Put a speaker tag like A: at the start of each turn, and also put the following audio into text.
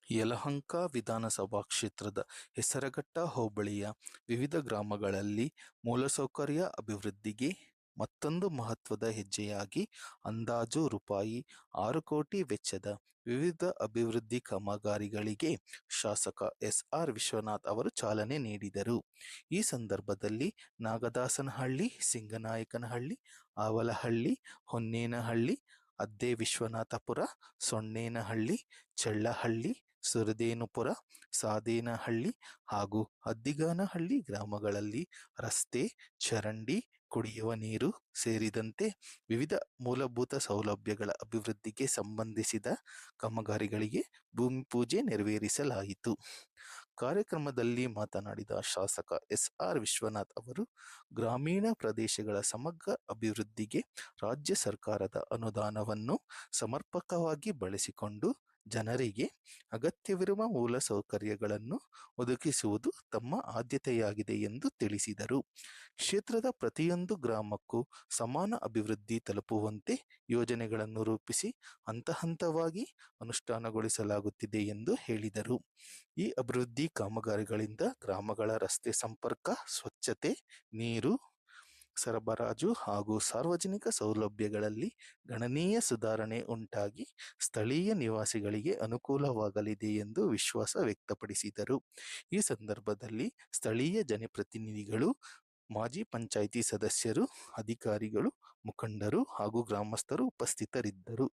A: ಯಲಹಂಕ ವಿಧಾನಸಭಾ ಕ್ಷೇತ್ರದ ಹೆಸರಘಟ್ಟ ಹೋಬಳಿಯ ವಿವಿಧ ಗ್ರಾಮಗಳಲ್ಲಿ ಮೂಲಸೌಕರ್ಯ ಅಭಿವೃದ್ಧಿಗೆ ಮತ್ತೊಂದು ಮಹತ್ವದ ಹೆಜ್ಜೆಯಾಗಿ ಅಂದಾಜು ರೂಪಾಯಿ 6 ಕೋಟಿ ವೆಚ್ಚದ ವಿವಿಧ ಅಭಿವೃದ್ಧಿ ಕಾಮಗಾರಿಗಳಿಗೆ ಶಾಸಕ ಎಸ್ಆರ್ ವಿಶ್ವನಾಥ್ ಅವರು ಚಾಲನೆ ನೀಡಿದರು. ಈ ಸಂದರ್ಭದಲ್ಲಿ ನಾಗದಾಸನಹಳ್ಳಿ, ಸಿಂಗನಾಯಕನಹಳ್ಳಿ, ಆವಲಹಳ್ಳಿ, ಹೊನ್ನೇನಹಳ್ಳಿ, ಅದ್ದೆ ವಿಶ್ವನಾಥಪುರ, ಸೊನ್ನೇನಹಳ್ಳಿ, ಚಳ್ಳಹಳ್ಳಿ, ಸುರದೇನುಪುರ, ಸಾದೇನಹಳ್ಳಿ ಹಾಗೂ ಅದ್ದಿಗಾನಹಳ್ಳಿ ಗ್ರಾಮಗಳಲ್ಲಿ ರಸ್ತೆ, ಚರಂಡಿ, ಕುಡಿಯುವ ನೀರು ಸೇರಿದಂತೆ ವಿವಿಧ ಮೂಲಭೂತ ಸೌಲಭ್ಯಗಳ ಅಭಿವೃದ್ಧಿಗೆ ಸಂಬಂಧಿಸಿದ ಕಾಮಗಾರಿಗಳಿಗೆ ಭೂಮಿ ಪೂಜೆ ನೆರವೇರಿಸಲಾಯಿತು. ಕಾರ್ಯಕ್ರಮದಲ್ಲಿ ಮಾತನಾಡಿದ ಶಾಸಕ ಎಸ್ಆರ್ ವಿಶ್ವನಾಥ್ ಅವರು, ಗ್ರಾಮೀಣ ಪ್ರದೇಶಗಳ ಸಮಗ್ರ ಅಭಿವೃದ್ಧಿಗೆ ರಾಜ್ಯ ಸರ್ಕಾರದ ಅನುದಾನವನ್ನು ಸಮರ್ಪಕವಾಗಿ ಬಳಸಿಕೊಂಡು ಜನರಿಗೆ ಅಗತ್ಯವಿರುವ ಮೂಲಸೌಕರ್ಯಗಳನ್ನು ಒದಗಿಸುವುದು ತಮ್ಮ ಆದ್ಯತೆಯಾಗಿದೆ ಎಂದು ತಿಳಿಸಿದರು. ಕ್ಷೇತ್ರದ ಪ್ರತಿಯೊಂದು ಗ್ರಾಮಕ್ಕೂ ಸಮಾನ ಅಭಿವೃದ್ಧಿ ತಲುಪುವಂತೆ ಯೋಜನೆಗಳನ್ನು ರೂಪಿಸಿ ಹಂತ-ಹಂತವಾಗಿ ಅನುಷ್ಠಾನಗೊಳಿಸಲಾಗುತ್ತಿದೆ ಎಂದು ಹೇಳಿದರು. ಈ ಅಭಿವೃದ್ಧಿ ಕಾಮಗಾರಿಗಳಿಂದ ಗ್ರಾಮಗಳ ರಸ್ತೆ ಸಂಪರ್ಕ, ಸ್ವಚ್ಛತೆ, ನೀರು ಸರಬರಾಜು ಹಾಗೂ ಸಾರ್ವಜನಿಕ ಸೌಲಭ್ಯಗಳಲ್ಲಿ ಗಣನೀಯ ಸುಧಾರಣೆ ಉಂಟಾಗಿ ಸ್ಥಳೀಯ ನಿವಾಸಿಗಳಿಗೆ ಅನುಕೂಲವಾಗಲಿದೆ ಎಂದು ವಿಶ್ವಾಸ ವ್ಯಕ್ತಪಡಿಸಿದರು. ಈ ಸಂದರ್ಭದಲ್ಲಿ ಸ್ಥಳೀಯ ಜನಪ್ರತಿನಿಧಿಗಳು, ಮಾಜಿ ಪಂಚಾಯಿತಿ ಸದಸ್ಯರು, ಅಧಿಕಾರಿಗಳು, ಮುಖಂಡರು ಹಾಗೂ ಗ್ರಾಮಸ್ಥರು ಉಪಸ್ಥಿತರಿದ್ದರು.